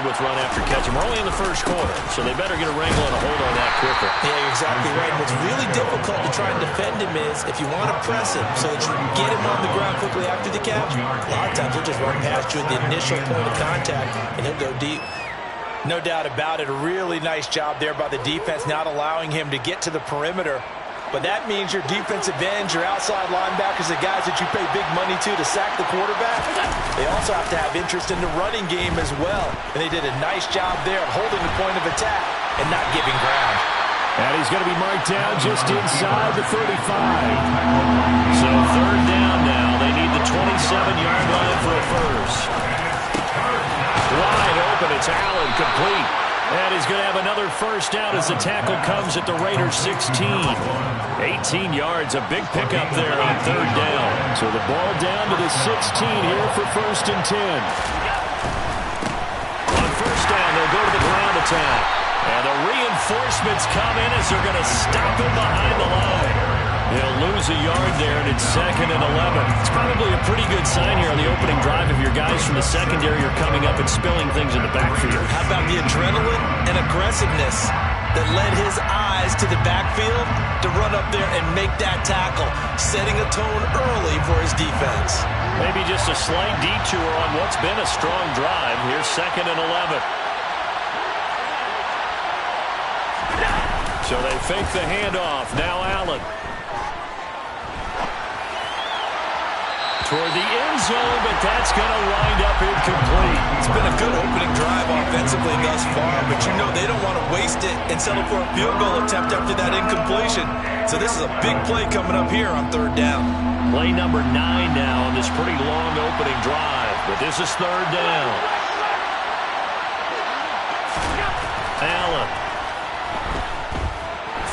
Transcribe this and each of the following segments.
with run after catch. We're only in the first quarter, so they better get a wrangle and a hold on that quicker. Yeah, you're exactly right. What's really difficult to try and defend him is if you want to press him so that you can get him on the ground quickly after the catch, a lot of times he'll just run past you at the initial point of contact, and he'll go deep. No doubt about it. A really nice job there by the defense, not allowing him to get to the perimeter. But that means your defensive ends, your outside linebackers, the guys that you pay big money to sack the quarterback, they also have to have interest in the running game as well. And they did a nice job there of holding the point of attack and not giving ground. And he's going to be marked down just inside the 35. So third down now. They need the 27-yard line for a first. Wide open. It's Allen, complete. And he's going to have another first down as the tackle comes at the Raiders' 16. 18 yards, a big pickup there on third down. So the ball down to the 16 here for first and 10. On first down, they'll go to the ground attack. And the reinforcements come in as they're going to stop him behind the line. They'll lose a yard there, and it's 2nd and 11. It's probably a pretty good sign here on the opening drive if your guys from the secondary are coming up and spilling things in the backfield. How about the adrenaline and aggressiveness that led his eyes to the backfield to run up there and make that tackle, setting a tone early for his defense. Maybe just a slight detour on what's been a strong drive. Here's 2nd and 11. So they fake the handoff. Now Allen. Toward the end zone, but that's going to wind up incomplete. It's been a good opening drive offensively thus far, but you know they don't want to waste it and settle for a field goal attempt after that incompletion. So this is a big play coming up here on third down. Play number 9 now on this pretty long opening drive, but this is third down. Allen.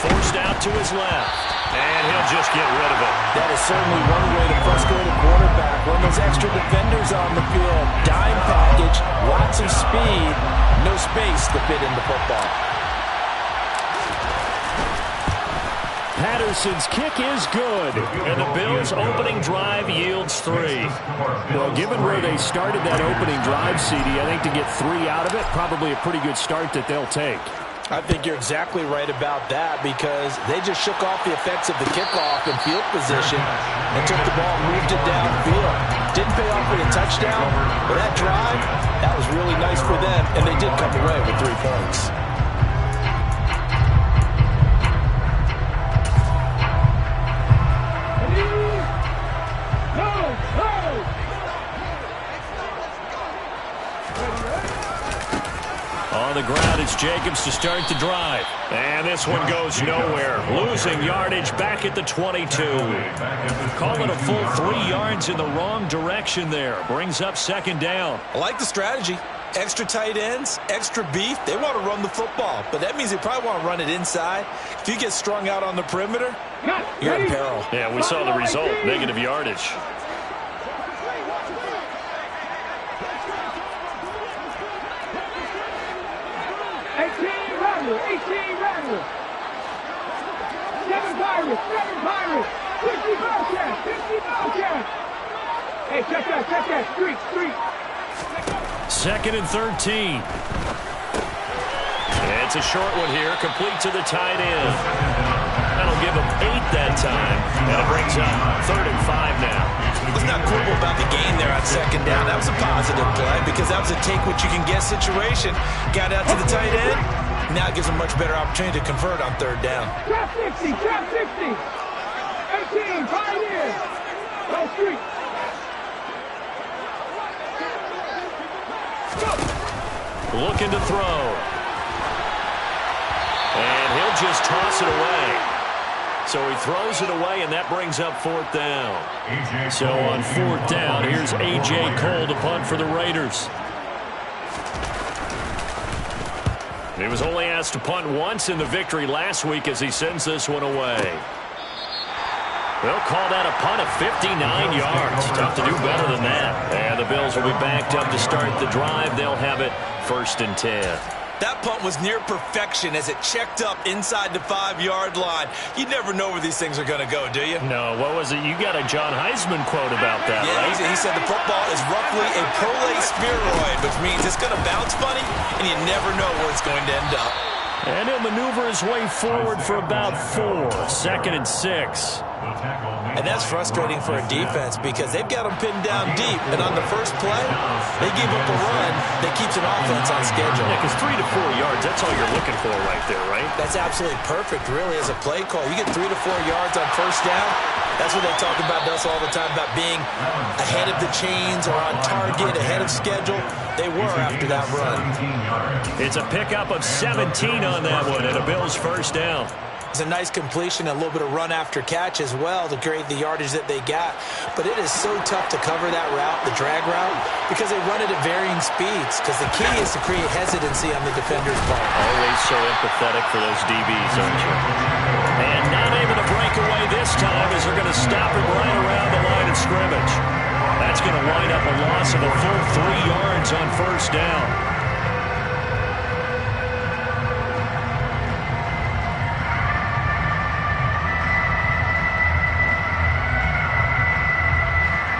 Forced out to his left. And he'll just get rid of it. That is certainly one way to frustrate a quarterback. Run those extra defenders on the field. Dime package, lots of speed, no space to fit in the football. Patterson's kick is good. And the Bills' opening drive yields 3. Well, given where they started that opening drive, CD, I think to get 3 out of it, probably a pretty good start that they'll take. I think you're exactly right about that because they just shook off the effects of the kickoff and field position and took the ball and moved it downfield. Didn't pay off with a touchdown, but that drive, that was really nice for them, and they did come away with 3 points. On the ground, it's Jacobs to start the drive. And this one goes nowhere. Losing yardage back at the 22. Call it a full 3 yards in the wrong direction there. Brings up 2nd down. I like the strategy. Extra tight ends, extra beef. They want to run the football, but that means they probably want to run it inside. If you get strung out on the perimeter, you're in peril. Yeah, we saw the result. Negative yardage. Hey, check that, street. 2nd and 13. It's a short one here, complete to the tight end. That'll give him 8 that time, and it brings up 3rd and 5 now. Let's not quibble about the gain there on 2nd down. That was a positive play because that was a take-what-you-can-get situation. Got out to the tight end. Now it gives him a much better opportunity to convert on 3rd down. Trap 60. 18, 5 years. Go street. Looking to throw. And he'll just toss it away. So he throws it away, and that brings up 4th down. So on 4th down, here's A.J. Cole to punt for the Raiders. He was only asked to punt once in the victory last week as he sends this one away. They'll call that a punt of 59 yards. Tough to do better than that. And the Bills will be backed up to start the drive. They'll have it 1st and 10. That punt was near perfection as it checked up inside the 5-yard line. You never know where these things are going to go, do you? No, what was it? You got a John Heisman quote about that, yeah, right? He said the football is roughly a prolate spheroid, which means it's going to bounce funny, and you never know where it's going to end up. And he'll maneuver his way forward for about 4. 2nd and 6. And that's frustrating for a defense because they've got them pinned down deep. And on the first play, they give up a run that keeps an offense on schedule. Yeah, because 3 to 4 yards, that's all you're looking for right there, right? That's absolutely perfect, really, as a play call. You get 3 to 4 yards on first down. That's what they talk about us all the time, about being ahead of the chains or on target, ahead of schedule. They were after that run. It's a pickup of 17 on that one and a Bills first down. It's a nice completion, a little bit of run after catch as well to create the yardage that they got. But it is so tough to cover that route, the drag route, because they run it at varying speeds. Because the key is to create hesitancy on the defender's part. Always so empathetic for those DBs, aren't you? And not able to break away this time as they're going to stop him right around the line of scrimmage. That's going to wind up a loss of a full 3 yards on first down.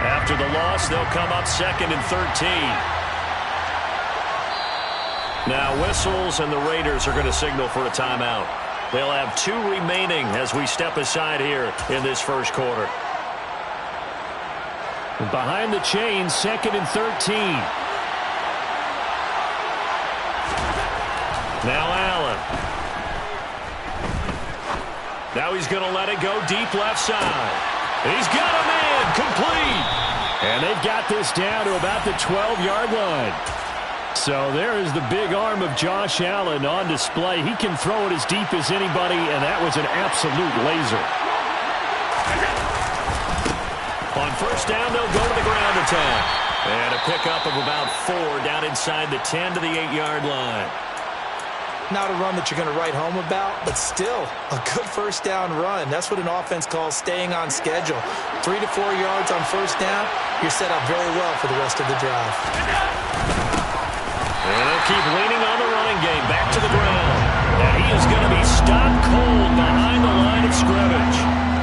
After the loss, they'll come up 2nd and 13. Now whistles, and the Raiders are going to signal for a timeout. They'll have 2 remaining as we step aside here in this first quarter. Behind the chains, 2nd and 13. Now Allen. Now he's going to let it go deep left side. He's got a man complete. And they've got this down to about the 12-yard line. So there is the big arm of Josh Allen on display. He can throw it as deep as anybody, and that was an absolute laser. On first down, they'll go to the ground attack. And a pickup of about 4 down inside the 10 to the 8-yard line. Not a run that you're going to write home about, but still a good first down run. That's what an offense calls staying on schedule. 3 to 4 yards on first down, you're set up very well for the rest of the drive. And they'll keep leaning on the running game. Back to the ground. And he is going to be stopped cold behind the line of scrimmage.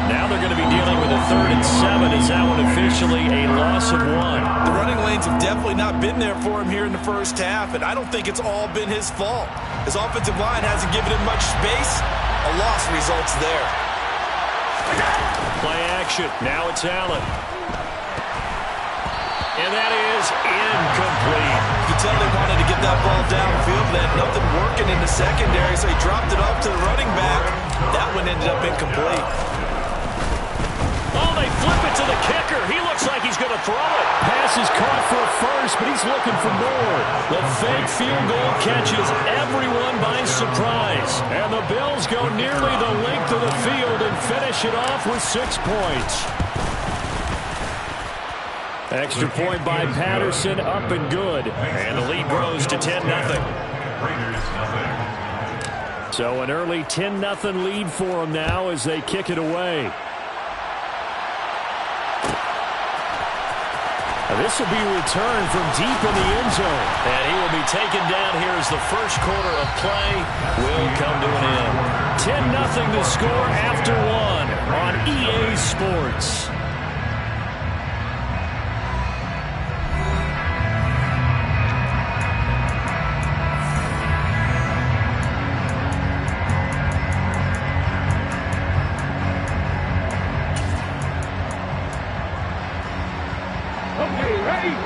Now they're going to be dealing with a 3rd and 7. Is that one officially a loss of 1? The running lanes have definitely not been there for him here in the first half, and I don't think it's all been his fault. His offensive line hasn't given him much space. A loss results there. Play action. Now it's Allen. And that is incomplete. You can tell they wanted to get that ball downfield. They had nothing working in the secondary, so he dropped it off to the running back. That one ended up incomplete. Oh, they flip it to the kicker. He looks like he's going to throw it. Pass is caught for a first, but he's looking for more. The fake field goal catches everyone by surprise. And the Bills go nearly the length of the field and finish it off with 6 points. Extra point by Patterson, up and good. And the lead grows to 10-0. So an early 10-0 lead for them now as they kick it away. This will be returned from deep in the end zone. And he will be taken down here as the first quarter of play will come to an end. 10-0 to score after 1 on EA Sports.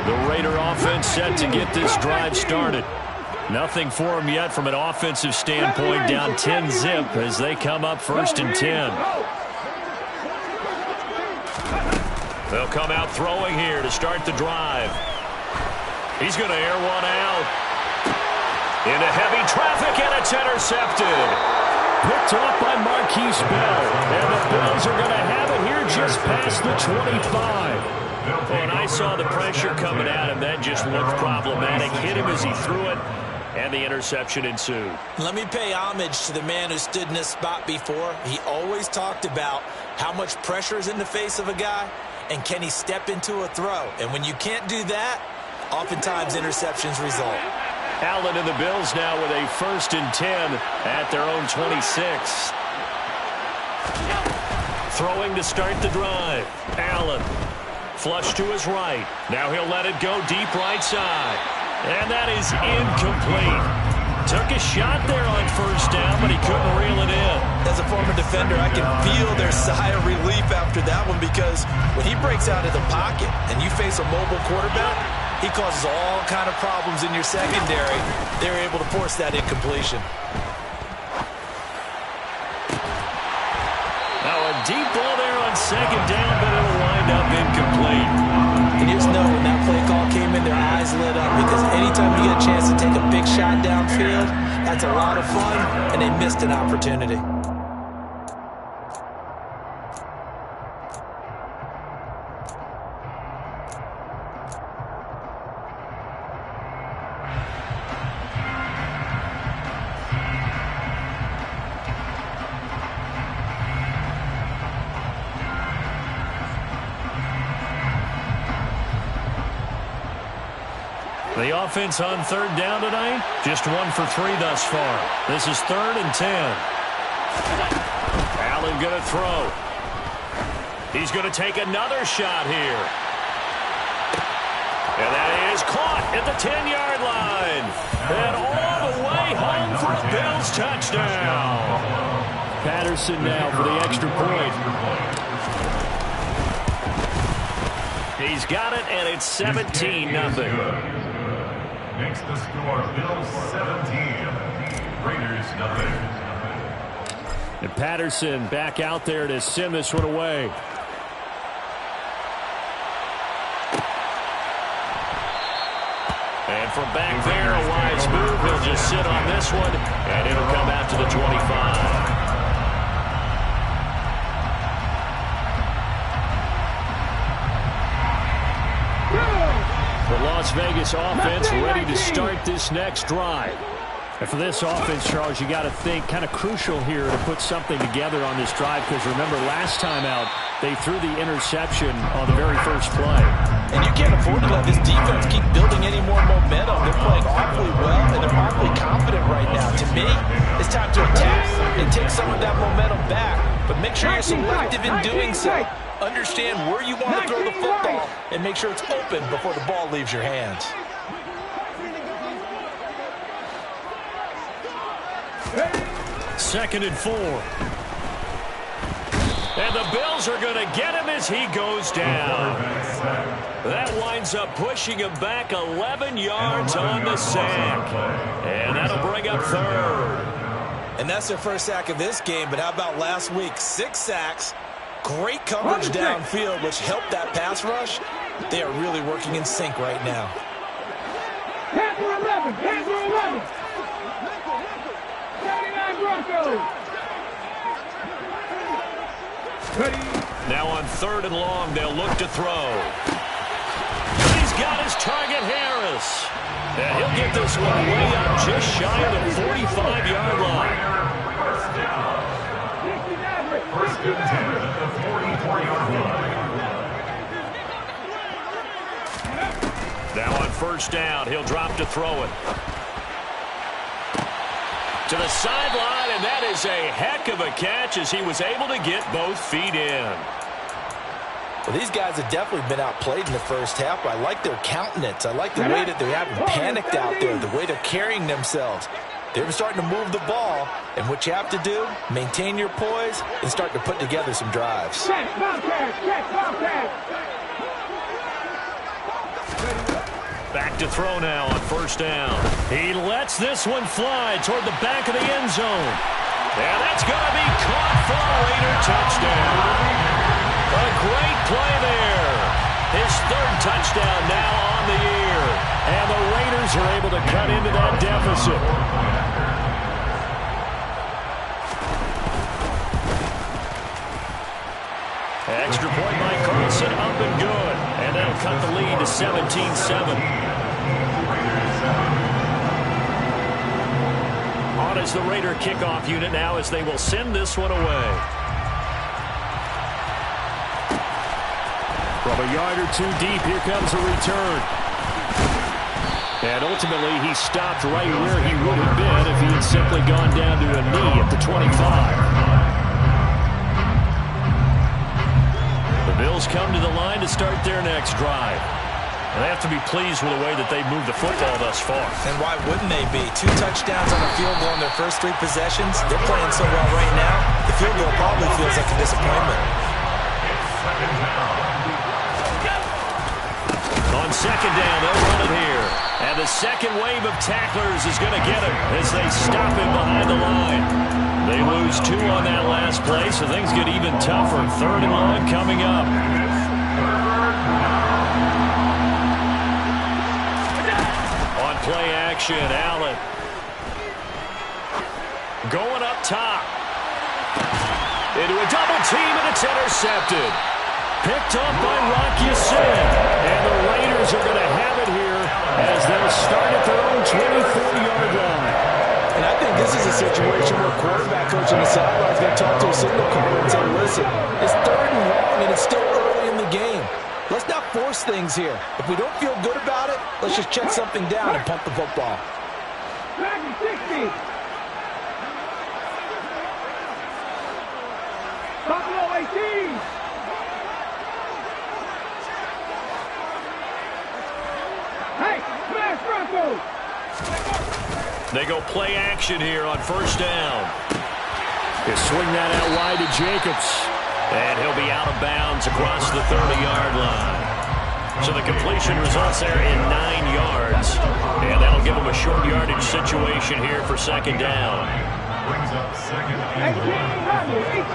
The Raider offense set to get this drive started. Nothing for them yet from an offensive standpoint, down 10-zip as they come up 1st and 10. They'll come out throwing here to start the drive. He's going to air one out. Into heavy traffic, and it's intercepted. Picked off by Marquise Bell. And the Bills are going to have it here just past the 25. And I saw the pressure coming at him. That just looked problematic. Hit him as he threw it, and the interception ensued. Let me pay homage to the man who stood in this spot before. He always talked about how much pressure is in the face of a guy, and can he step into a throw. And when you can't do that, oftentimes interceptions result. Allen and the Bills now with a 1st and 10 at their own 26. Throwing to start the drive. Allen. Flush to his right. Now he'll let it go deep right side. And that is incomplete. Took a shot there on 1st down, but he couldn't reel it in. As a former defender, I can feel their sigh of relief after that one, because when he breaks out of the pocket and you face a mobile quarterback, he causes all kind of problems in your secondary. They're able to force that incompletion. Now a deep ball there on 2nd down, but it'll wind up incomplete. And you just know when that play call came in, their eyes lit up, because anytime you get a chance to take a big shot downfield, that's a lot of fun, and they missed an opportunity. The offense on 3rd down tonight, just 1 for 3 thus far. This is 3rd and 10. Allen going to throw. He's going to take another shot here. And that is caught at the 10-yard line. And all the way home for a Bills touchdown. Patterson now for the extra point. He's got it, and it's 17-0. Makes the score Bills 17, Raiders nothing. And Patterson back out there to send this one away. And from back there, a wise move. He'll just sit on this one, and it'll come out to the 25. The Las Vegas offense ready to start this next drive. And for this offense, Charles, you got to think kind of crucial here to put something together on this drive, because remember last time out they threw the interception on the very first play. And you can't afford to let this defense keep building any more momentum. They're playing awfully well, and they're awfully confident right now. To me, it's time to attack and take some of that momentum back. But make sure you're selective in doing so. Understand where you want to throw the football and make sure it's open before the ball leaves your hands. Second and 4. And the Bills are going to get him as he goes down. That winds up pushing him back 11 yards on the sack. And that'll bring up 3rd. And that's their first sack of this game, but how about last week? 6 sacks. Great coverage downfield, which helped that pass rush. They are really working in sync right now. Hands for 11. Hands for 11. 79 Broncos. Ready. Now on 3rd and long, they'll look to throw. He's got his target, Harris. And he'll get this one way up just shy of the 45-yard line. First and 10 at the 44-yard line. Now on 1st down, he'll drop to throw it. To the sideline, and that is a heck of a catch as he was able to get both feet in. Well, these guys have definitely been outplayed in the first half, but I like their countenance. I like the way that they haven't panicked out there, the way they're carrying themselves. They're starting to move the ball, and what you have to do, maintain your poise and start to put together some drives. Back to throw now on 1st down. He lets this one fly toward the back of the end zone. And that's going to be caught for a Raider touchdown. A great play there. His 3rd touchdown now on the year. And the Raiders are able to cut into that deficit. Extra point by Carlson, up and good. And that'll cut the lead to 17-7. On is the Raider kickoff unit now as they will send this one away. From a yard or two deep, here comes a return. And ultimately, he stopped right where he would have been if he had simply gone down to a knee at the 25. The Bills come to the line to start their next drive. They have to be pleased with the way that they've moved the football thus far. And why wouldn't they be? 2 touchdowns on the field goal in their first 3 possessions. They're playing so well right now, the field goal probably feels like a disappointment. On second down, they'll run it here. And the second wave of tacklers is going to get him as they stop him behind the line. They lose 2 on that last play, so things get even tougher. 3rd and long coming up. On play action, Allen. Going up top. Into a double team, and it's intercepted. Picked up by Rocky Sin. And the Raiders are going to have it here as they'll start at their own 24-yard line. And I think this is a situation where quarterback coach on the sideline is going to talk to a signal caller and say, listen, it's 3rd and long and it's still early in the game. Let's not force things here. If we don't feel good about it, let's just check something down and pump the football. 60. Buffalo 18. Hey, smash Bronco. They go play action here on 1st down. He'll swing that out wide to Jacobs. And he'll be out of bounds across the 30-yard line. So the completion results there in 9 yards. And that'll give him a short yardage situation here for 2nd down. Brings up 2nd and 18.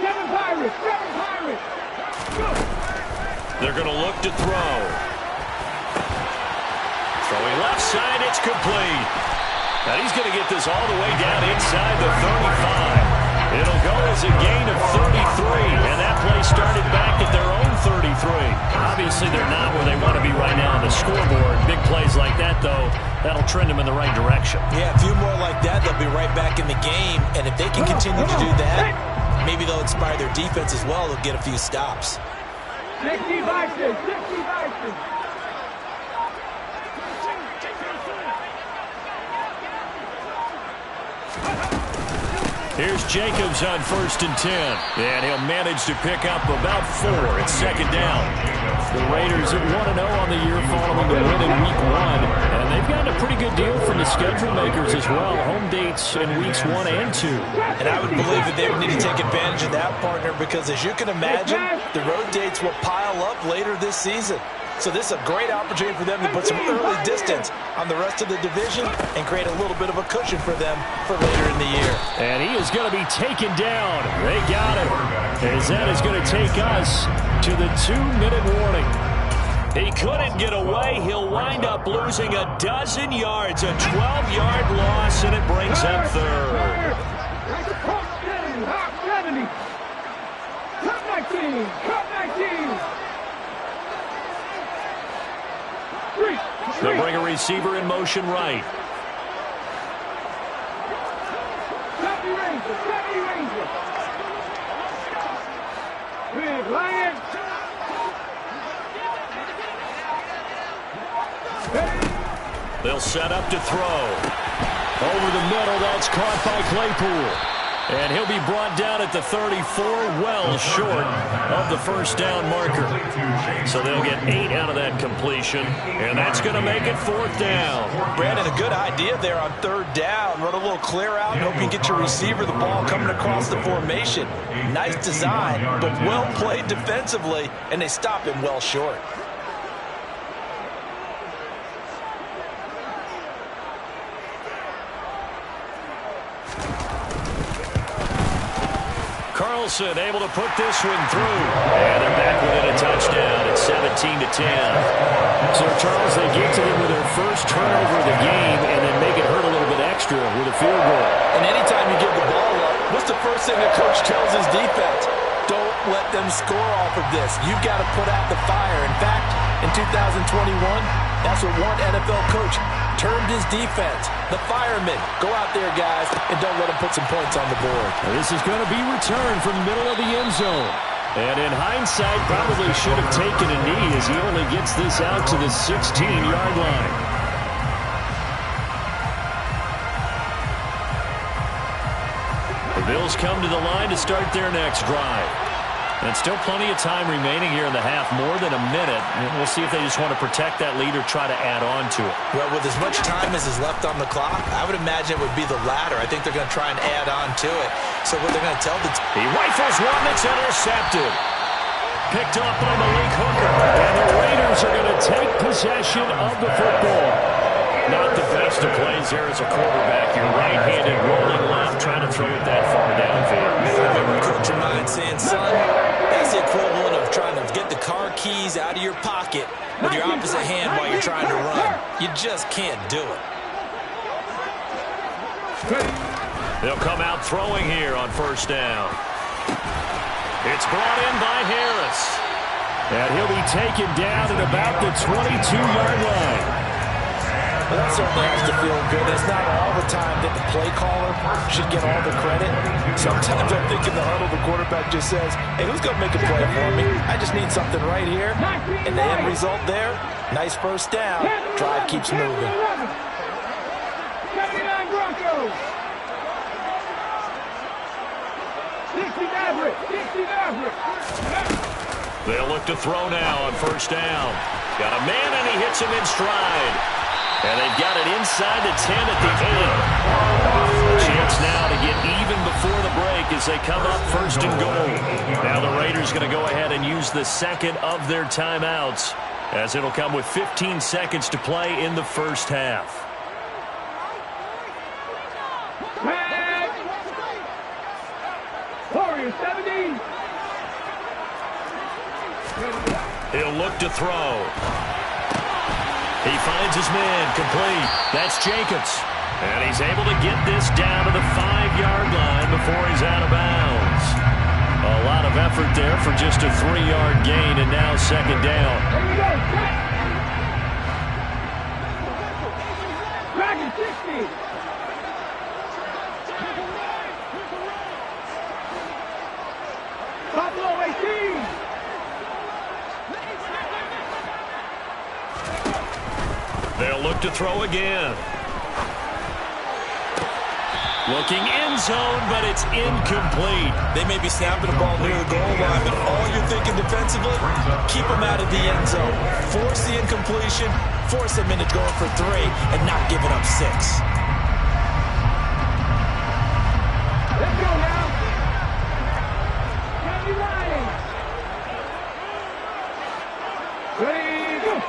7 Pirates. They're going to look to throw. Throwing left side, it's complete. And he's going to get this all the way down inside the 35. It'll go as a gain of 33, and that play started back at their own 33. Obviously, they're not where they want to be right now on the scoreboard. Big plays like that, though, that'll trend them in the right direction. Yeah, a few more like that, they'll be right back in the game. And if they can continue to do that, maybe they'll inspire their defense as well. They'll get a few stops. 60 Vikings. Here's Jacobs on 1st and 10. And he'll manage to pick up about 4 at 2nd down. The Raiders at 1-0 on the year following the win in Week 1. And they've gotten a pretty good deal from the schedule makers as well. Home dates in Weeks 1 and 2. And I would believe that they would need to take advantage of that, partner, because as you can imagine, the road dates will pile up later this season. So this is a great opportunity for them to put some early distance on the rest of the division and create a little bit of a cushion for them for later in the year. And he is going to be taken down. They got him. As that is going to take us to the 2-minute warning. He couldn't get away. He'll wind up losing a dozen yards, a 12-yard loss, and it brings up 3rd. 70. Cut 19. They'll bring a receiver in motion right. 70 Ranger. Big Lion. They'll set up to throw. Over the middle, that's caught by Claypool. And he'll be brought down at the 34, well short of the 1st down marker. So they'll get 8 out of that completion, and that's going to make it 4th down. Brandon, a good idea there on 3rd down. Run a little clear out and hope you can get your receiver the ball coming across the formation. Nice design, but well played defensively, and they stop him well short. Carlson able to put this one through. And they're back within a touchdown at 17-10. So, Charles, they get to them with their first turnover of the game and then make it hurt a little bit extra with a field goal. And anytime you give the ball up, what's the first thing the coach tells his defense? Don't let them score off of this. You've got to put out the fire. In fact, in 2021, that's what one NFL coach termed his defense. The firemen. Go out there, guys, and don't let them put some points on the board. This is going to be returned from the middle of the end zone. And in hindsight, probably should have taken a knee as he only gets this out to the 16-yard line. The Bills come to the line to start their next drive. And still plenty of time remaining here in the half, more than a minute. And we'll see if they just want to protect that lead or try to add on to it. Well, with as much time as is left on the clock, I would imagine it would be the latter. I think they're going to try and add on to it. So what they're going to tell the team. He rifles one that's intercepted. Picked up by Malik Hooker. And the Raiders are going to take possession of the football. Not the best of plays there as a quarterback. You're right-handed, rolling left, trying to throw it that far downfield. I remember Coach of mine saying, son, that's the equivalent of trying to get the car keys out of your pocket with your opposite hand while you're trying to run. You just can't do it. They'll come out throwing here on first down. It's brought in by Harris. And he'll be taken down at about the 22-yard line. Well, that certainly has to feel good. It's not all the time that the play caller should get all the credit. Sometimes I'm thinking the huddle, the quarterback just says, hey, who's going to make a play for me? I just need something right here. And the end result there, nice first down. Drive keeps moving. 79 Broncos. 60 Maverick. 60 Maverick. They'll look to throw now on first down. Got a man, and he hits him in stride. And they've got it inside the 10 at the 8. A chance now to get even before the break as they come up first and goal. Now the Raiders going to go ahead and use the second of their timeouts, as it'll come with 15 seconds to play in the first half. Warriors 70. He'll look to throw. He finds his man complete. That's Jacobs. And he's able to get this down to the 5-yard line before he's out of bounds. A lot of effort there for just a 3-yard gain, and now second down. Here we go. Dragon 60. Buffalo 18. They'll look to throw again. Looking end zone, but it's incomplete. They may be snapping the ball near the goal line, but all you're thinking defensively, keep them out of the end zone. Force the incompletion, force them into going for 3, and not giving up 6. Let's go now. County Lions. Ready, go.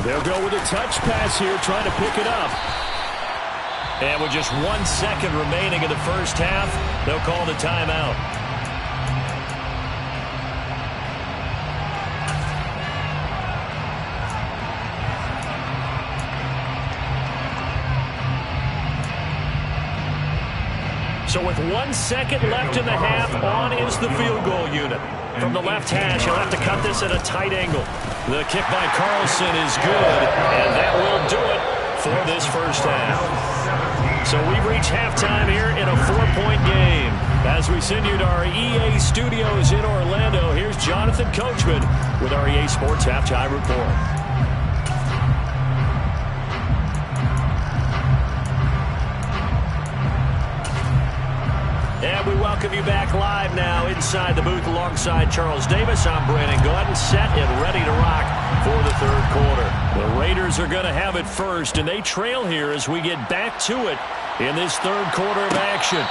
They'll go with a touch pass here, trying to pick it up. And with just 1 second remaining in the first half, they'll call the timeout. So with 1 second left in the half, on is the field goal unit. From the left hash, he'll have to cut this at a tight angle. The kick by Carlson is good, and that will do it for this first half. So we've reached halftime here in a 4-point game. As we send you to our EA studios in Orlando, here's Jonathan Coachman with our EA Sports Halftime Report. And we welcome you back live now inside the booth alongside Charles Davis. I'm Brandon Gordon, set and ready to rock for the third quarter. The Raiders are going to have it first, and they trail here as we get back to it in this third quarter of action.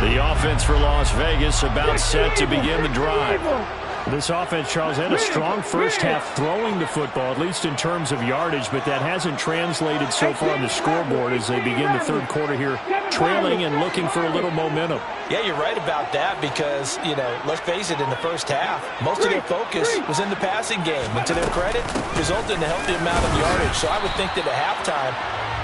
The offense for Las Vegas about set to begin the drive. This offense, Charles, had a strong first half throwing the football, at least in terms of yardage, but that hasn't translated so far on the scoreboard as they begin the third quarter here, trailing and looking for a little momentum. Yeah, you're right about that because, you know, let's face it, in the first half, most of their focus was in the passing game. And to their credit, resulted in a healthy amount of yardage. So I would think that at halftime,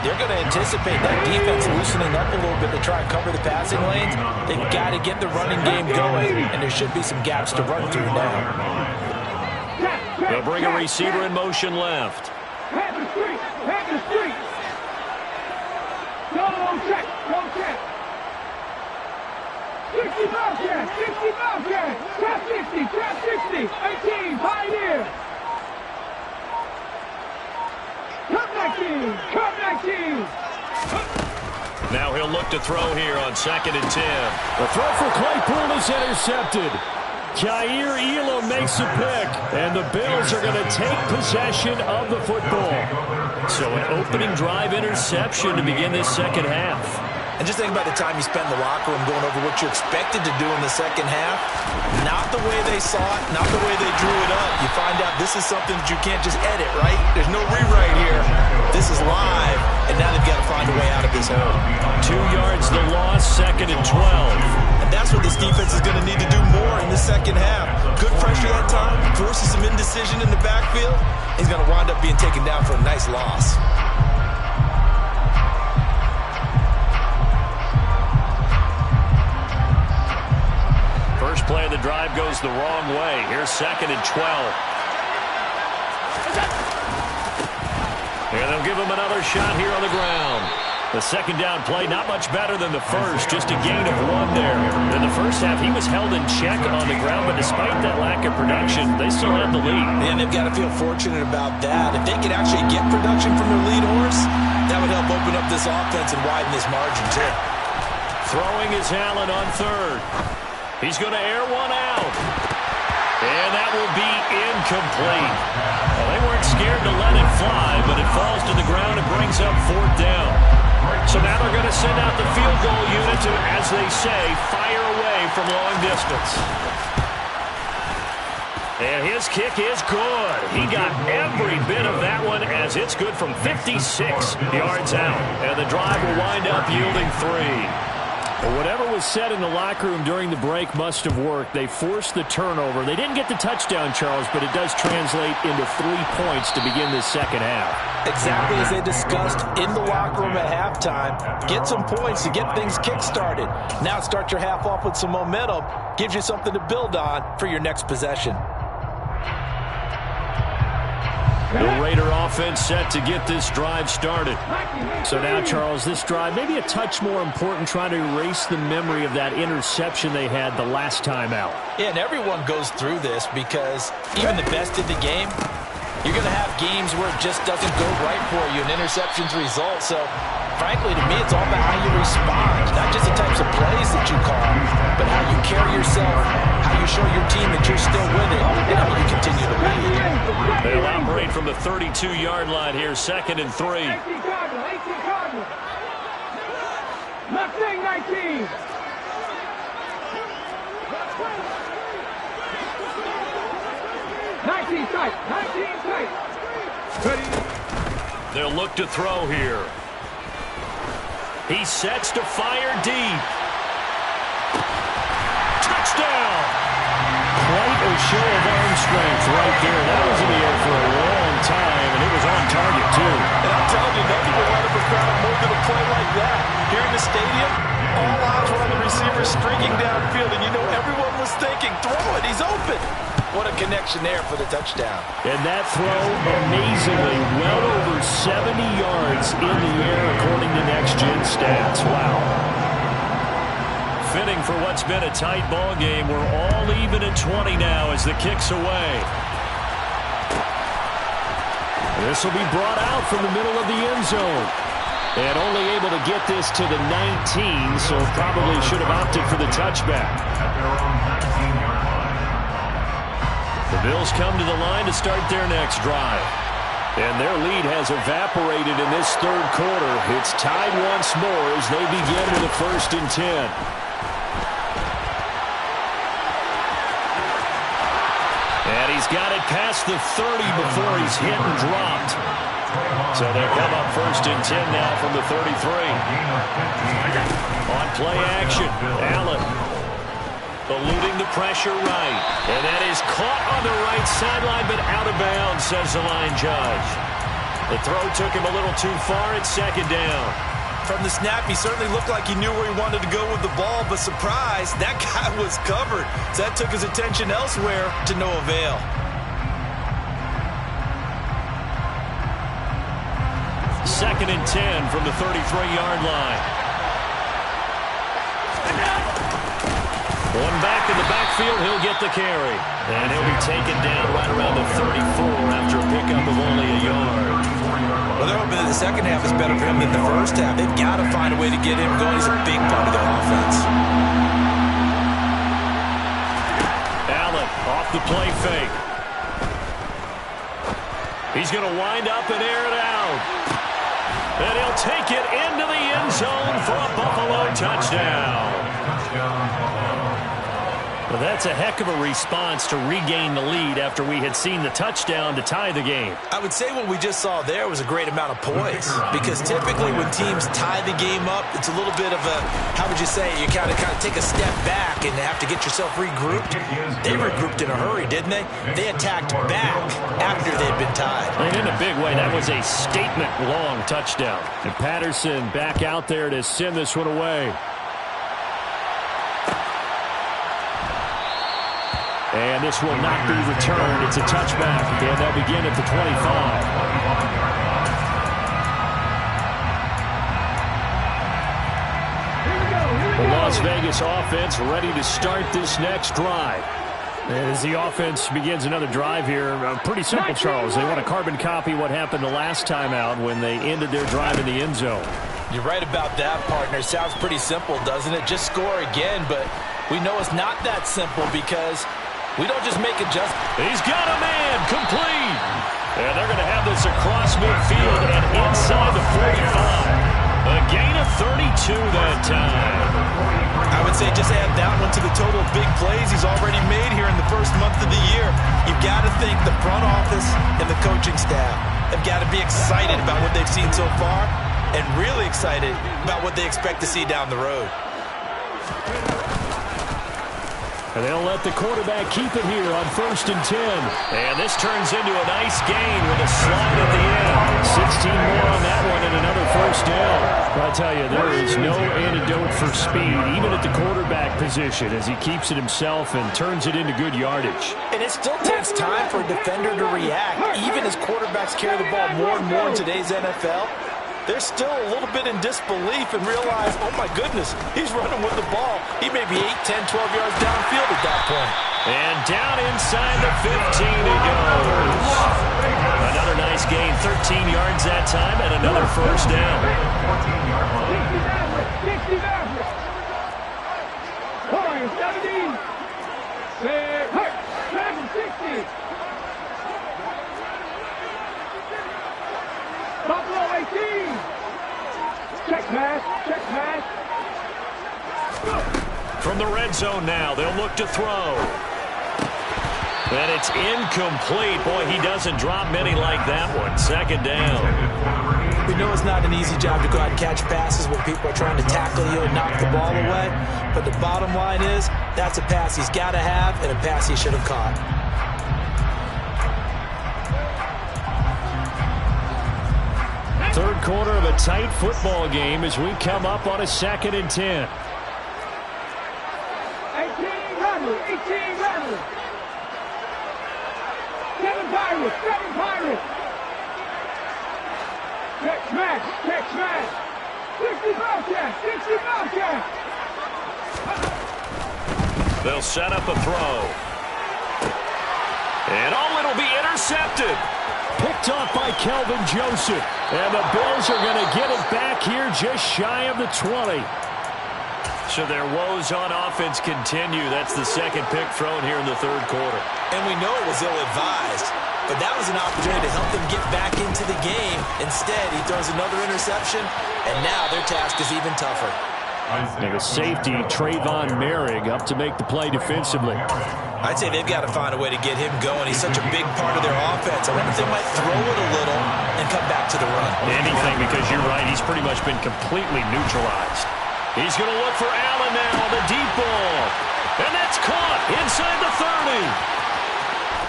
they're going to anticipate that defense loosening up a little bit to try and cover the passing lanes. They've got to get the running game going, and there should be some gaps to run through now. They'll bring a receiver in motion left. Head the street. Head the street. No check. No check. 60 Bobcat. 60 Bobcat. Trap 60. Trap 60. 18. Pioneer. Come back team. Come back team. Now he'll look to throw here on 2nd and 10. The throw for Claypool is intercepted. Jair Elam makes a pick, and the Bills are going to take possession of the football. So an opening drive interception to begin this second half. And just think about the time you spend in the locker room going over what you're expected to do in the second half. Not the way they saw it, not the way they drew it up. You find out this is something that you can't just edit, right? There's no rewrite here. This is live, and now they've got to find a way out of this hole. 2 yards the loss, 2nd and 12. And that's what this defense is going to need to do more in the second half. Good pressure that time, forces some indecision in the backfield. He's going to wind up being taken down for a nice loss. First play of the drive goes the wrong way. Here's 2nd and 12. And they'll give him another shot here on the ground. The second down play, not much better than the first, just a gain of 1 there. In the first half, he was held in check on the ground, but despite that lack of production, they still had the lead. And they've got to feel fortunate about that. If they could actually get production from their lead horse, that would help open up this offense and widen this margin, too. Throwing is Allen on 3rd. He's going to air one out. And that will be incomplete. Well, they weren't scared to let it fly, but it falls to the ground and brings up 4th down. So now they're going to send out the field goal unit to, as they say, fire away from long distance. And his kick is good. He got every bit of that one as it's good from 56 yards out. And the drive will wind up yielding 3. Well, whatever was said in the locker room during the break must have worked. They forced the turnover. They didn't get the touchdown, Charles, but it does translate into 3 points to begin this second half. Exactly as they discussed in the locker room at halftime. Get some points to get things kick-started. Now start your half off with some momentum. Gives you something to build on for your next possession. The Raider offense set to get this drive started. So now, Charles, this drive maybe a touch more important, trying to erase the memory of that interception they had the last time out. Yeah, and everyone goes through this because even the best in the game, you're going to have games where it just doesn't go right for you, and interceptions result. So, frankly, to me, it's all about how you respond, not just the types of plays that you call, but how you carry yourself, how you show your team that you're still with it, and how you continue to lead. They'll operate from the 32-yard line here, 2nd and 3. 18 Cardinal. 18 Cardinal. Mustang 19. Tight. 19 tight. They'll look to throw here. He sets to fire deep. Touchdown! Quite a show of arm strength right there. That was in the air for a long time, and it was on target, too. And I'm telling you, nothing will light up a crowd more than a play like that. Here in the stadium, all eyes were on the receiver streaking downfield, and you know everyone was thinking, throw it, he's open. What a connection there for the touchdown. And that throw, amazingly, well over 70 yards in the air, according to Next Gen Stats. Wow. Fitting for what's been a tight ball game. We're all even at 20 now as the kick's away. This will be brought out from the middle of the end zone. And only able to get this to the 19, so probably should have opted for the touchback. The Bills come to the line to start their next drive. And their lead has evaporated in this third quarter. It's tied once more as they begin with a 1st and 10. And he's got it past the 30 before he's hit and dropped. So they come up 1st and 10 now from the 33. On play action, Allen eluding the pressure right. And that is caught on the right sideline, but out of bounds, says the line judge. The throw took him a little too far. It's second down. From the snap, he certainly looked like he knew where he wanted to go with the ball, but surprise, that guy was covered. So that took his attention elsewhere to no avail. Second and 10 from the 33-yard line. One back in the backfield, he'll get the carry. And he'll be taken down right around the 34 after a pickup of only a yard. Well, they're hoping that the second half is better for him than the first half. They've got to find a way to get him going. He's a big part of their offense. Allen off the play fake. He's going to wind up and air it out. And he'll take it into the end zone for a Buffalo touchdown. Well, that's a heck of a response to regain the lead after we had seen the touchdown to tie the game. I would say what we just saw there was a great amount of poise, because typically when teams tie the game up, it's a little bit of a, how would you say, you kind of take a step back and have to get yourself regrouped. They regrouped in a hurry, didn't they? They attacked back after they'd been tied. And in a big way, that was a statement-long touchdown. And Patterson back out there to send this one away. And this will not be returned. It's a touchback, and they'll begin at the 25. The Las Vegas offense ready to start this next drive. As the offense begins another drive here, pretty simple, Charles. They want to carbon copy what happened the last time out when they ended their drive in the end zone. You're right about that, partner. Sounds pretty simple, doesn't it? Just score again, but we know it's not that simple because we don't just make adjustments. He's got a man, complete. And they're going to have this across midfield and inside the 45. A gain of 32 that time. I would say just add that one to the total of big plays he's already made here in the first month of the year. You've got to think the front office and the coaching staff have got to be excited about what they've seen so far and really excited about what they expect to see down the road. And they'll let the quarterback keep it here on 1st and 10. And this turns into a nice gain with a slide at the end. 16 more on that one and another first down. But I tell you, there is no antidote for speed, even at the quarterback position, as he keeps it himself and turns it into good yardage. And it still takes time for a defender to react. Even as quarterbacks carry the ball more and more in today's NFL, they're still a little bit in disbelief and realize, oh my goodness, he's running with the ball. He may be 8, 10, 12 yards downfield at that point. And down inside the 15 it goes. Another nice gain, 13 yards that time, and another first down. 60 average. 70. 760. Buffalo 18. Check pass. Check pass. From the red zone now, they'll look to throw. And it's incomplete. Boy, he doesn't drop many like that one. Second down. We know it's not an easy job to go out and catch passes when people are trying to tackle you and knock the ball away. But the bottom line is, that's a pass he's got to have and a pass he should have caught. Third quarter of a tight football game as we come up on a 2nd and 10. 18 runners. 7 Pirates. Check smash. 60 Bobcat. They'll set up a throw. And it'll be intercepted. Picked off by Kelvin Joseph. And the Bills are going to get it back here just shy of the 20. So their woes on offense continue. That's the second pick thrown here in the third quarter. And we know it was ill-advised, but that was an opportunity to help them get back into the game. Instead, he throws another interception, and now their task is even tougher. And a safety, Trayvon Merrick, up to make the play defensively. I'd say they've got to find a way to get him going. He's such a big part of their offense. I wonder if they might throw it a little and come back to the run. Anything, because you're right, he's pretty much been completely neutralized. He's going to look for Allen now, the deep ball. And that's caught inside the 30.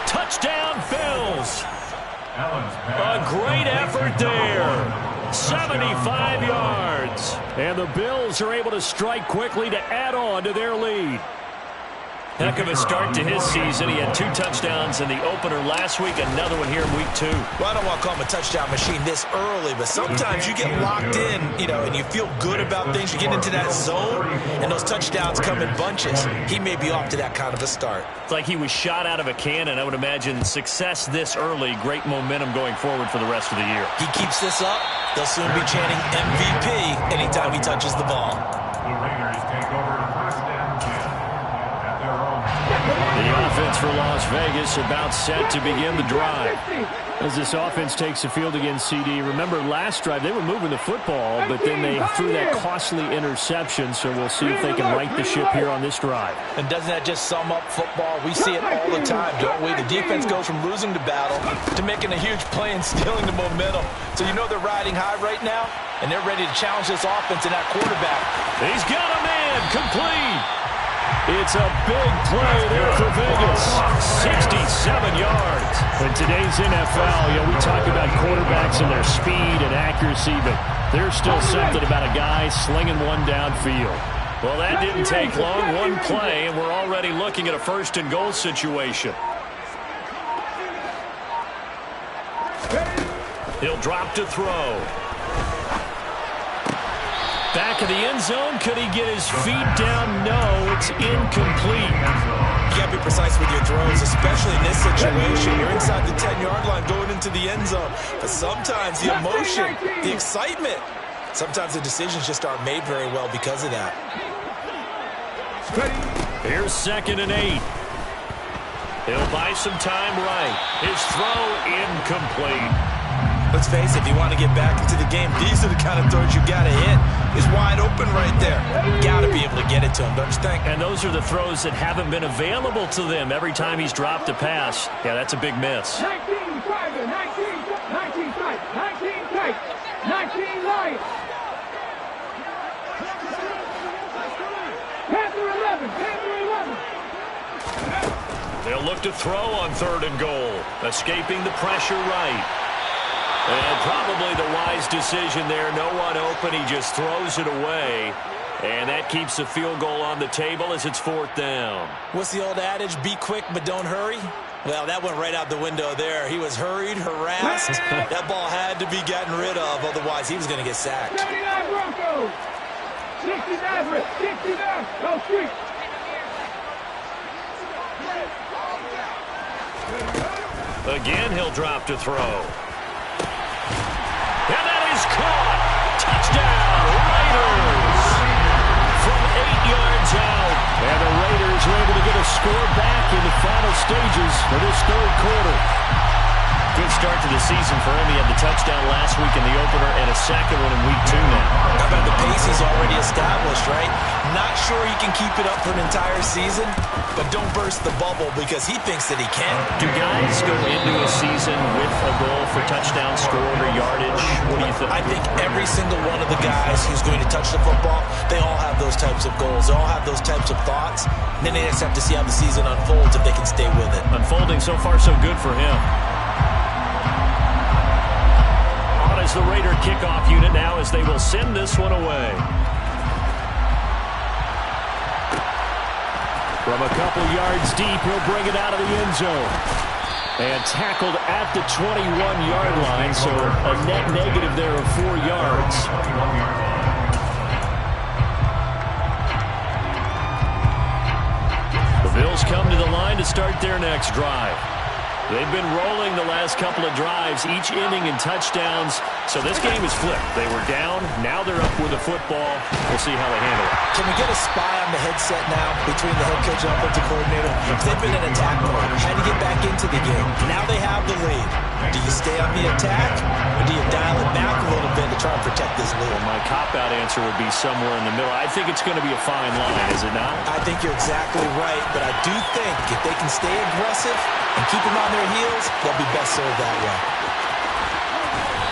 Touchdown, Bills. A great effort there. 75 yards. And the Bills are able to strike quickly to add on to their lead. Heck of a start to his season. He had 2 touchdowns in the opener last week, another one here in week 2. Well, I don't want to call him a touchdown machine this early, but sometimes you get locked in, and you feel good about things. You get into that zone, and those touchdowns come in bunches. He may be off to that kind of a start. It's like he was shot out of a cannon. I would imagine success this early, great momentum going forward for the rest of the year. He keeps this up, they'll soon be chanting MVP anytime he touches the ball. The Raiders take over first and 10 at their own. The offense for Las Vegas about set to begin the drive. As this offense takes the field against CD, remember last drive they were moving the football, but then they threw that costly interception, so we'll see if they can right the ship here on this drive. And doesn't that just sum up football? We see it all the time, don't we? The defense goes from losing the battle to making a huge play and stealing the momentum. So you know they're riding high right now, and they're ready to challenge this offense and that quarterback. He's got a man complete. It's a big play there for Vegas. 67 yards. In today's NFL, we talk about quarterbacks and their speed and accuracy, but there's still something about a guy slinging one downfield. Well, that didn't take long. One play, and we're already looking at a first and goal situation. He'll drop to throw. Back of the end zone. Could he get his feet down? No, it's incomplete. You got to be precise with your throws, especially in this situation. You're inside the 10-yard line going into the end zone. But sometimes the emotion, the excitement, sometimes the decisions just aren't made very well because of that. Here's 2nd and 8. He'll buy some time right. His throw incomplete. Let's face it, if you want to get back into the game, these are the kind of throws you got to hit. He's wide open right there. You got to be able to get it to him, don't you think? And those are the throws that haven't been available to them every time he's dropped a pass. Yeah, that's a big miss. 19 private, 19 tight, 19 tight, 19 light. Panther 11, They'll look to throw on 3rd and goal. Escaping the pressure right. And probably the wise decision there. No one open. He just throws it away. And that keeps the field goal on the table as it's 4th down. What's the old adage? Be quick, but don't hurry. Well, that went right out the window there. He was hurried, harassed. That ball had to be gotten rid of. Otherwise, he was going to get sacked. 79 Broncos. 69, 69. Go street. Again, he'll drop to throw. And that is caught. Touchdown, Raiders. From 8 yards out. And the Raiders are able to get a score back in the final stages of this 3rd quarter. Good start to the season for him. He had the touchdown last week in the opener and a second one in week 2 now. How about the pace he's already established, right? Not sure he can keep it up for an entire season, but don't burst the bubble because he thinks that he can. Do guys go into a season with a goal for touchdown scored or yardage? What do you think? I think every single one of the guys who's going to touch the football, they all have those types of goals. They all have those types of thoughts. And then they just have to see how the season unfolds if they can stay with it. Unfolding so far so good for him. On as the Raider kickoff unit now as they will send this one away. From a couple yards deep, he'll bring it out of the end zone. And tackled at the 21-yard line, so a net negative there of 4 yards. The Bills come to the line to start their next drive. They've been rolling the last couple of drives, each inning in touchdowns. So this game is flipped. They were down. Now they're up with the football. We'll see how they handle it. Can we get a spy on the headset now between the head coach and offensive coordinator? They've been in attack mode, had to get back into the game. Now they have the lead. Do you stay on the attack, or do you dial it back a little bit to try and protect this lead? Well, my cop-out answer would be somewhere in the middle. I think it's going to be a fine line, is it not? I think you're exactly right, but I do think if they can stay aggressive and keep them on their heels, they'll be best served that way.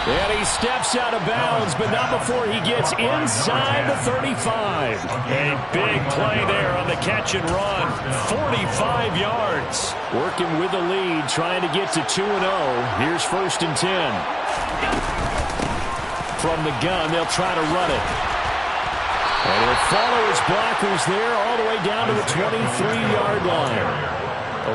And he steps out of bounds, but not before he gets inside the 35. A big play there on the catch and run. 45 yards. Working with the lead, trying to get to 2-0. Here's 1st and 10. From the gun, they'll try to run it. And he'll follow his blockers there all the way down to the 23-yard line.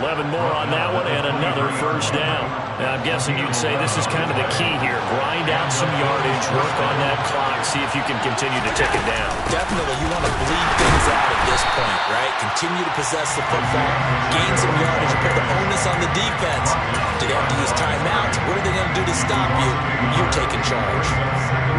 11 more on that one and another 1st down. Now, I'm guessing you'd say this is kind of the key here. Grind out some yardage, work on that clock, see if you can continue to tick it down. Definitely, you want to bleed things out at this point, right? Continue to possess the football, gain some yardage, put the onus on the defense. Do they have to use timeouts? What are they going to do to stop you? You're taking charge.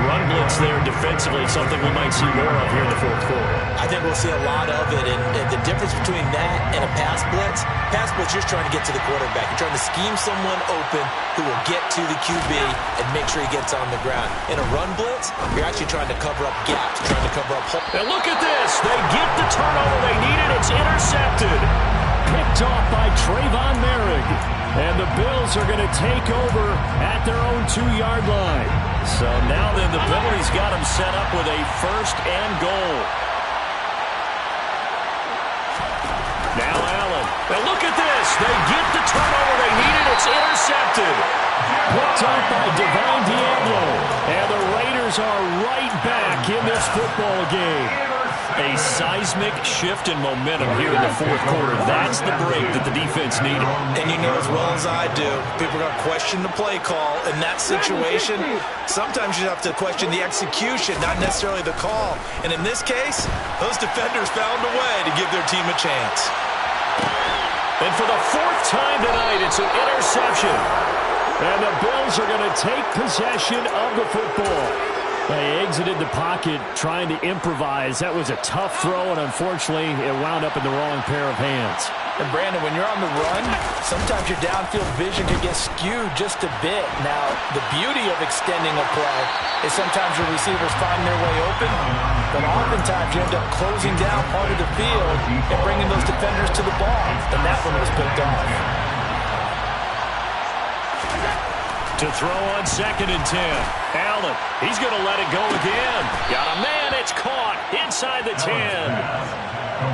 Run blitz there defensively, something we might see more of here in the 4th quarter. I think we'll see a lot of it, and the difference between that and a pass blitz, you're just trying to get to the quarterback. You're trying to scheme someone open who will get to the QB and make sure he gets on the ground. In a run blitz, you're actually trying to cover up gaps, trying to cover up holes. And look at this. They get the turnover they needed. It's intercepted. Picked off by Trayvon Merrick. And the Bills are going to take over at their own 2-yard line. So now then the penalty's got them set up with a 1st and goal. Now Allen. And look at this. They get the turnover they needed. It's intercepted. Picked up by Divine Diablo. And the Raiders are right back in this football game. A seismic shift in momentum here in the 4th quarter. That's the break that the defense needed. And you know as well as I do, people are going to question the play call. In that situation, sometimes you have to question the execution, not necessarily the call. And in this case, those defenders found a way to give their team a chance. And for the 4th time tonight, it's an interception. And the Bills are going to take possession of the football. They exited the pocket trying to improvise. That was a tough throw, and unfortunately, it wound up in the wrong pair of hands. And Brandon, when you're on the run, sometimes your downfield vision can get skewed just a bit. Now, the beauty of extending a play is sometimes your receivers find their way open, but oftentimes you end up closing down part of the field and bringing those defenders to the ball. And that one was picked off. To throw on 2nd and 10. Allen, he's going to let it go again. Got a man, it's caught inside the 10.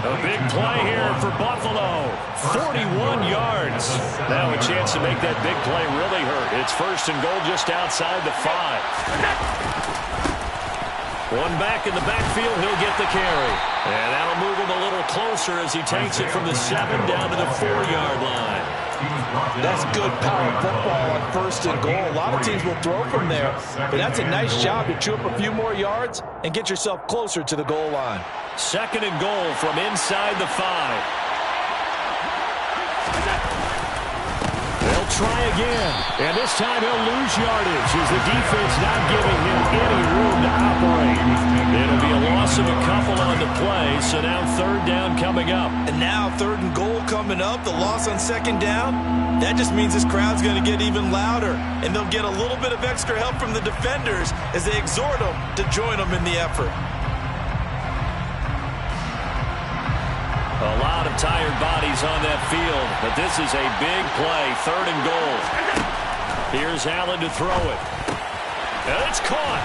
A big play here for Buffalo. 41 yards. Now a chance to make that big play really hurt. It's 1st and goal just outside the 5. One back in the backfield, he'll get the carry. And that'll move him a little closer as he takes it from the 7 down to the 4-yard line. That's good power football on 1st and goal. A lot of teams will throw from there, but that's a nice job to chew up a few more yards and get yourself closer to the goal line. 2nd and goal from inside the 5. They'll try again, and this time he'll lose yardage as the defense not giving him any room to operate. It'll be a loss of a couple on the play, so now 3rd down coming up. And now 3rd and goal coming up, the loss on 2nd down. That just means this crowd's going to get even louder, and they'll get a little bit of extra help from the defenders as they exhort them to join them in the effort. A lot of tired bodies on that field, but this is a big play, 3rd and goal. Here's Allen to throw it. And it's caught.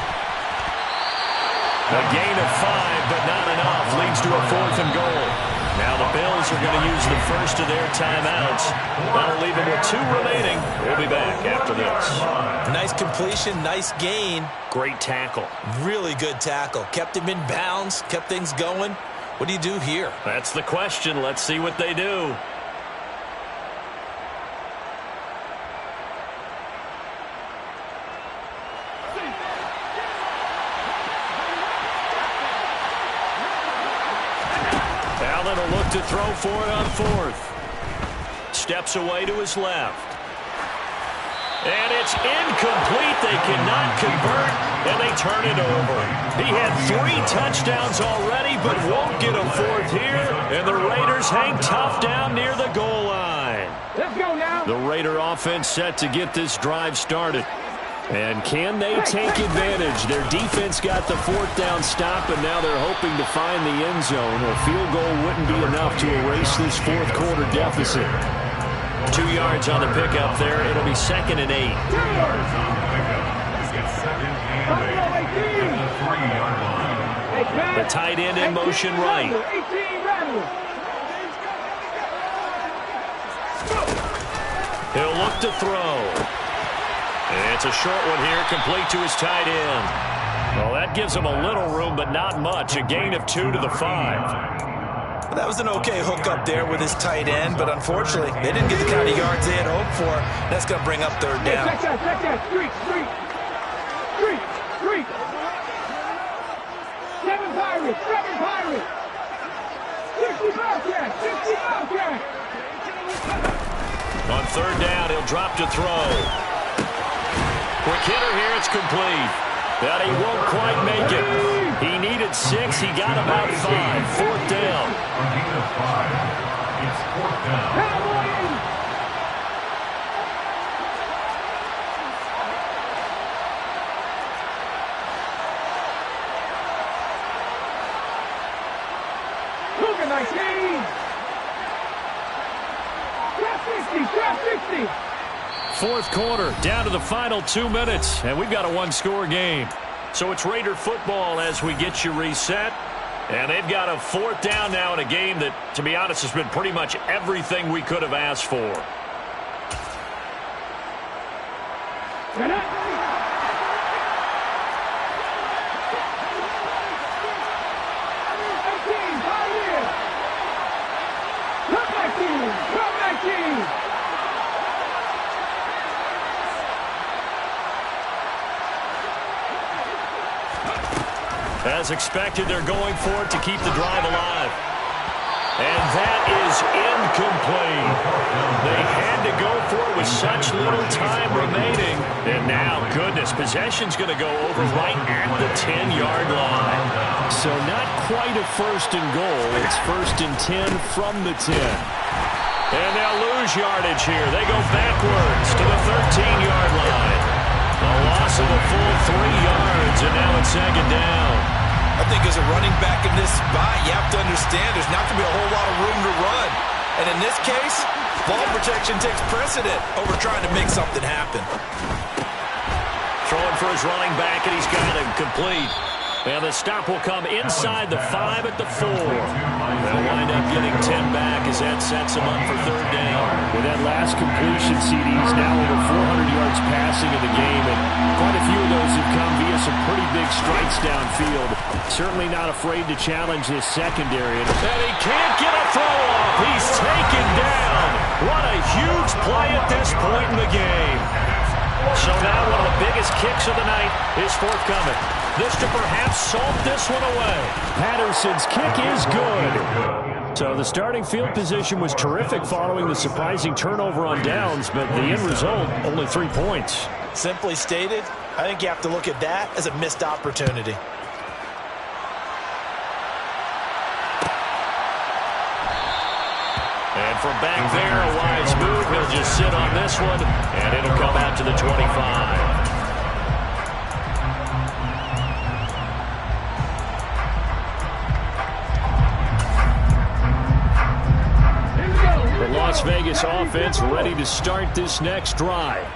A gain of 5, but not enough. Leads to a 4th and goal. Now the Bills are going to use the first of their timeouts. That'll leave them with 2 remaining. We'll be back after this. Nice completion, nice gain. Great tackle. Really good tackle. Kept him in bounds, kept things going. What do you do here? That's the question. Let's see what they do. Allen will look to throw for it on 4th. Steps away to his left. And it's incomplete. They cannot convert, and they turn it over. He had 3 touchdowns already, but won't get a 4th here. And the Raiders hang tough down near the goal line. Let's go now. The Raider offense set to get this drive started. And can they take advantage? Their defense got the 4th down stop, and now they're hoping to find the end zone. A field goal wouldn't be enough to erase this 4th quarter deficit. 2 yards on the pickup there. It'll be 2nd and 8. It's second and 8 at the 3-yard line. The tight end in motion right. He'll look to throw. And it's a short one here, complete to his tight end. Well, that gives him a little room, but not much. A gain of 2 to the 5. That was an okay hook up there with his tight end, but unfortunately, they didn't get the kind of yards they had hoped for. That's going to bring up third down. Check that. Street. 7 Pirates. 60 Bobcats. On third down, he'll drop to throw. Quick hitter here, it's complete. But he won't quite make it. He needed 6, he got about 5. Fourth down. A gain of 5. It's fourth down. Cougar 19. Trap 60. Fourth quarter, down to the final 2 minutes, and we've got a one-score game. So it's Raider football as we get you reset. And they've got a fourth down now in a game that, to be honest, has been pretty much everything we could have asked for. As expected, they're going for it to keep the drive alive. And that is incomplete. They had to go for it with such little time remaining. And now, goodness, possession's going to go over right at the 10-yard line. So not quite a first and goal. It's first and 10 from the 10. And they'll lose yardage here. They go backwards to the 13-yard line. A loss of a full 3 yards, and now it's second down. I think as a running back in this spot, you have to understand there's not going to be a whole lot of room to run. And in this case, ball protection takes precedent over trying to make something happen. Throwing for his running back, and he's got him complete. And the stop will come inside the 5 at the 4. They'll wind up getting 10 back as that sets him up for third down. With that last completion, CD's now over 400 yards passing in the game, and quite a few of those have come via some pretty big strikes downfield. Certainly not afraid to challenge this secondary. And he can't get a throw off. He's taken down. What a huge play at this point in the game. So now one of the biggest kicks of the night is forthcoming. This to perhaps salt this one away. Patterson's kick is good. So the starting field position was terrific following the surprising turnover on downs, but the end result, only 3 points. Simply stated, I think you have to look at that as a missed opportunity. And from back there, a wise move. He'll just sit on this one, and it'll come out to the 25. The Las Vegas offense ready to start this next drive.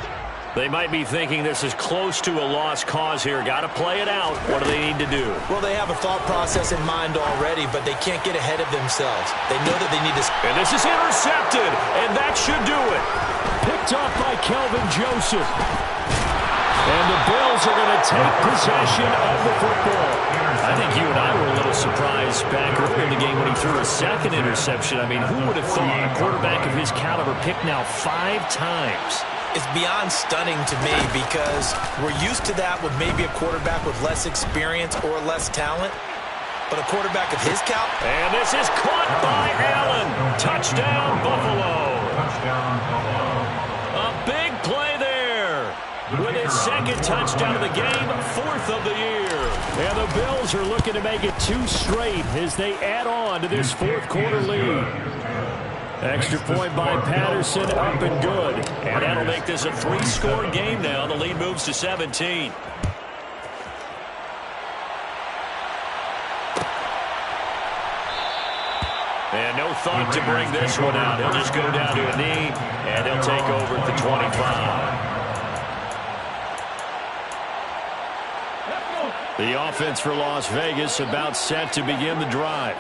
They might be thinking this is close to a lost cause here. Got to play it out. What do they need to do? Well, they have a thought process in mind already, but they can't get ahead of themselves. They know that they need to... And this is intercepted, and that should do it. Picked up by Kelvin Joseph. And the Bills are going to take possession of the football. I think you and I were a little surprised back earlier in the game when he threw a second interception. I mean, who would have thought a quarterback of his caliber picked now 5 times? It's beyond stunning to me because we're used to that with maybe a quarterback with less experience or less talent. But a quarterback of his caliber... And this is caught by Allen. Touchdown, Buffalo. Touchdown, Buffalo. A big play there. With his second touchdown of the game, 4th of the year. And the Bills are looking to make it 2 straight as they add on to this 4th quarter lead. Extra point by Patterson, up and good. And that'll make this a 3-score game now. The lead moves to 17. And no thought to bring this one out. He'll just go down to a knee, and he'll take over at the 25. The offense for Las Vegas about set to begin the drive.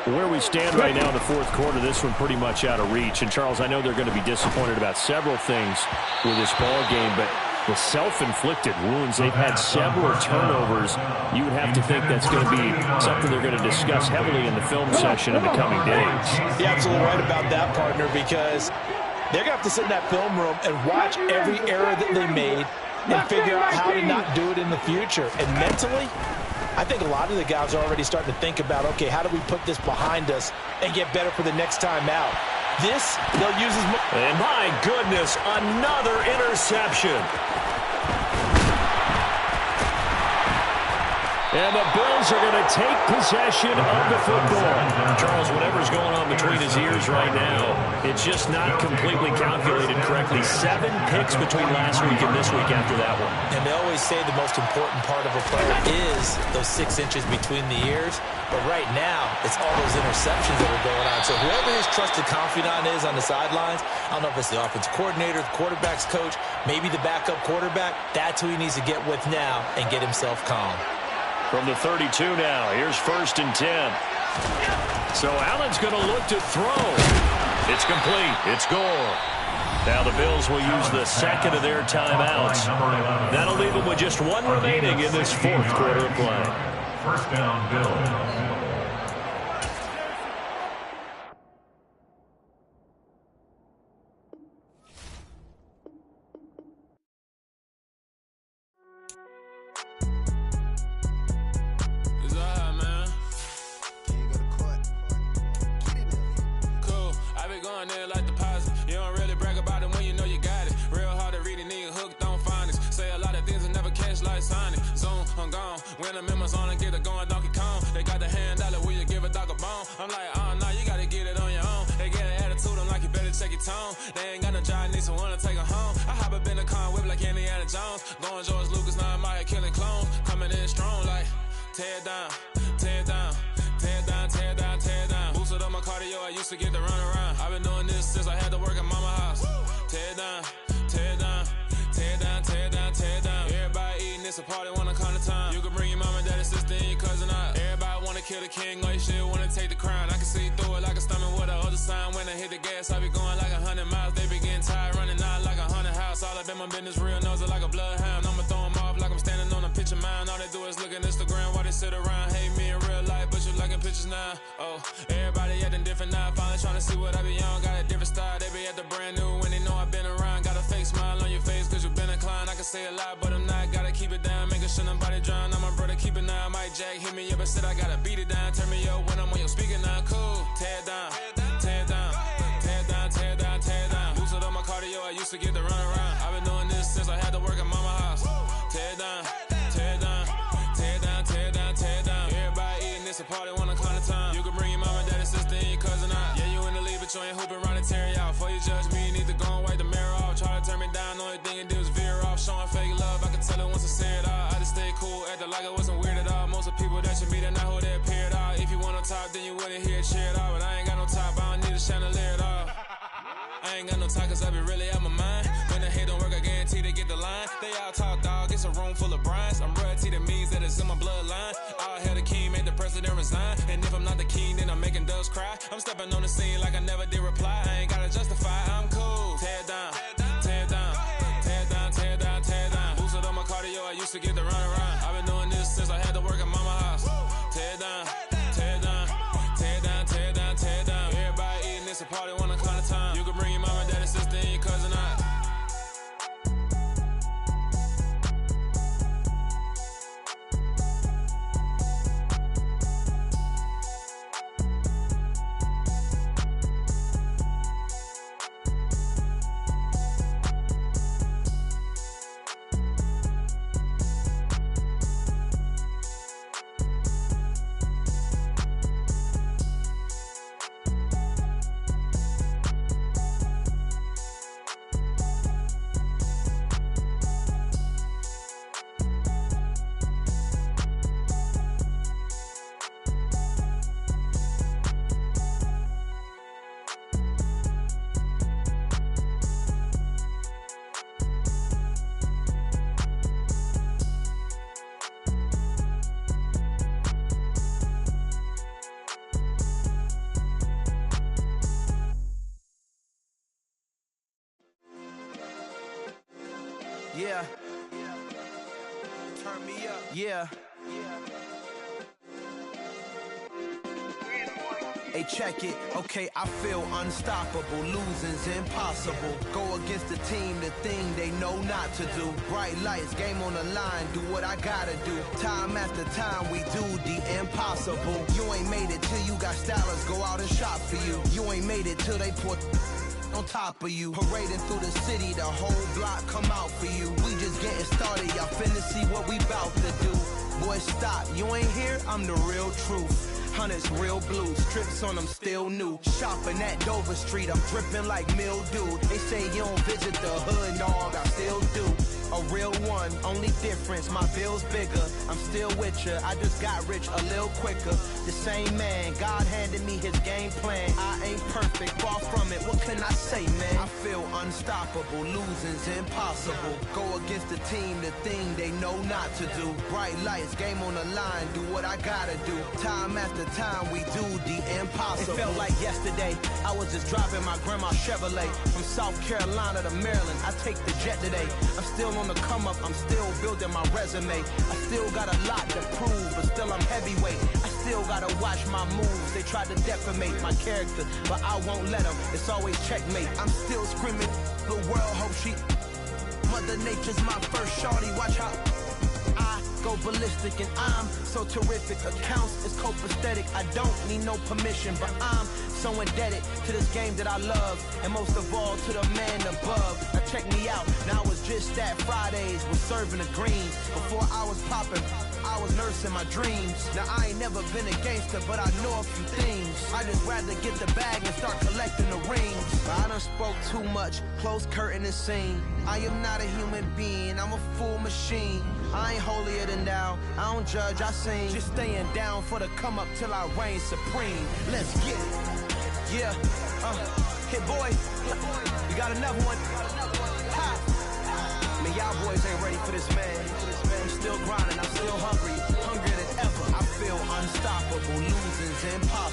Where we stand right now in the fourth quarter, this one pretty much out of reach. And, Charles, I know they're going to be disappointed about several things with this ball game, but the self-inflicted wounds, they've had several turnovers. You would have to think that's going to be something they're going to discuss heavily in the film session in the coming days. You're absolutely right about that, partner, because they're going to have to sit in that film room and watch every error that they made and figure out how to not do it in the future. And mentally, I think a lot of the guys are already starting to think about, okay, how do we put this behind us and get better for the next time out? This, they'll use as much. And my goodness, another interception. And the Bills are going to take possession of the football. Charles, whatever's going on between his ears right now, it's just not completely calculated correctly. 7 picks between last week and this week after that one. And they always say the most important part of a player is those 6 inches between the ears. But right now, it's all those interceptions that are going on. So whoever his trusted confidant is on the sidelines, I don't know if it's the offensive coordinator, the quarterback's coach, maybe the backup quarterback, that's who he needs to get with now and get himself calm. From the 32 now, here's 1st and 10. So Allen's going to look to throw. It's complete. It's gone. Now the Bills will use the second of their timeouts. That'll leave them with just 1 remaining in this fourth quarter of play. First down, Bills. When the members on and get it going Donkey Kong, they got the hand out of will you give a dog a bone? I'm like, oh no, you gotta get it on your own. They get an attitude, I'm like, you better check your tone. They ain't got no job, need someone to take her home. I hop up in the car, whip like Indiana Jones. Going George Lucas, now I'm out here killing clones. Coming in strong like, tear down, tear down, tear down, tear down, tear down. Boosted up my cardio, I used to get to run around. I've been doing this since I had to work at mama house. Tear down, tear down, tear down, tear down, tear down. Everybody eating, it's a party, wanna come to time. You can bring your mama, daddy, sister, and your cousin out. Everybody wanna kill the king, like shit, wanna take the crown. I can see through it like a stomach with a other sign. When I hit the gas, I be going like 100 miles. They be getting tired, running out like 100 house. All up in my business, real nose it like a bloodhound. I'ma throw them off like I'm standing on a picture mound. All they do is look at Instagram while they sit around. Hate me in real life, but you liking pictures now. Oh, everybody acting different now. Finally trying to see what I be on. Got a different style, they be at the brand new when they know I've been around. Got a fake smile on your face cause you been inclined. I can say a lot, but I'm not. Gotta keep it down, making sure nobody drown. I'm my brother, keep it now. Mike Jack hit me up and said I gotta beat it down. Turn me up when I'm on your speaker now. Cool, tear down, tear down, tear down, tear down, tear down. Boosted up my cardio, I used to get to run around. I've been doing this since I had to work at mama house. Tear down, tear down, tear down, tear down, tear down. Everybody eating, it's a party, wanna climb the time. You can bring your mama, daddy, sister, and your cousin out. Yeah, you in the league, but you ain't hooping around and tear you out. Before you judge me, you need to go and wipe the mirror off. Try to turn me down, only thing you do is veer off. Showing fake love, I can tell it once I say it all. I just stay cool, acting like I wasn't weird at all. Most of the people that you meet are not who they appear at all. If you want on top, then you wouldn't hear it cheer at all. But I ain't got no top, I don't need a chandelier at all. I ain't got no talk cause I be really out my mind. When the hate don't work, I guarantee they get the line. They all talk dog, it's a room full of brines. I'm royalty, that means that it's in my bloodline. All hail the king, made the president resign. And if I'm not the king, then I'm making doves cry. I'm stepping on the scene like I never did reply. I ain't gotta justify, I'm cool. Tear down, tear down, tear down, tear down, tear down. Boosted up my cardio, I used to get to run around. I've been doing this since I had to work at mama house. Tear down, tear down, tear down, tear down, tear down. Everybody eating, it's a party, wanna climb the time. You can bring your mama, daddy, sister, and your cousin out. Yeah. Turn me up. Yeah. Hey, check it. Okay, I feel unstoppable. Losing's impossible. Go against the team, the thing they know not to do. Bright lights, game on the line. Do what I gotta do. Time after time, we do the impossible. You ain't made it till you got stylers go out and shop for you. You ain't made it till they put on top of you. Parading through the city, the whole block come out for you. We just getting started, y'all finna see what we bout to do. Boy, stop, you ain't here, I'm the real truth. Hunters, real blue, strips on them still new. Shopping at Dover Street, I'm dripping like mildew. They say you don't visit the hood, dog, I still do. A real one, only difference, my bill's bigger. I'm still with ya, I just got rich a little quicker. The same man, God handed me his game plan. I ain't perfect, far from it, what can I say, man? I feel unstoppable, losing's impossible. Go against the team, the thing they know not to do. Bright lights, game on the line, do what I gotta do. Time after time, we do the impossible. It felt like yesterday, I was just driving my grandma's Chevrolet. From South Carolina to Maryland, I take the jet today. I'm still on the come up, I'm still building my resume. I still got a lot to prove, but still I'm heavyweight. I still gotta watch my moves. They try to defamate my character, but I won't let them. It's always checkmate. I'm still screaming, the world hope she. Mother Nature's my first shorty, watch how I go ballistic and I'm so terrific. Accounts is copacetic, I don't need no permission, but I'm so indebted to this game that I love, and most of all to the man above. Now check me out, now it's just that Fridays was serving the greens. Before I was popping, I was nursing my dreams. Now I ain't never been a gangster, but I know a few things. I just rather get the bag and start collecting the rings. I done spoke too much, close curtain and scene. I am not a human being, I'm a full machine. I ain't holier than thou, I don't judge, I sing. Just staying down for the come up till I reign supreme. Let's get it. Yeah, hit boy, we got another one. Ha! Man, y'all boys ain't ready for this, man. I'm still grinding, I'm still hungry, hungrier than ever. I feel unstoppable, losing's impossible.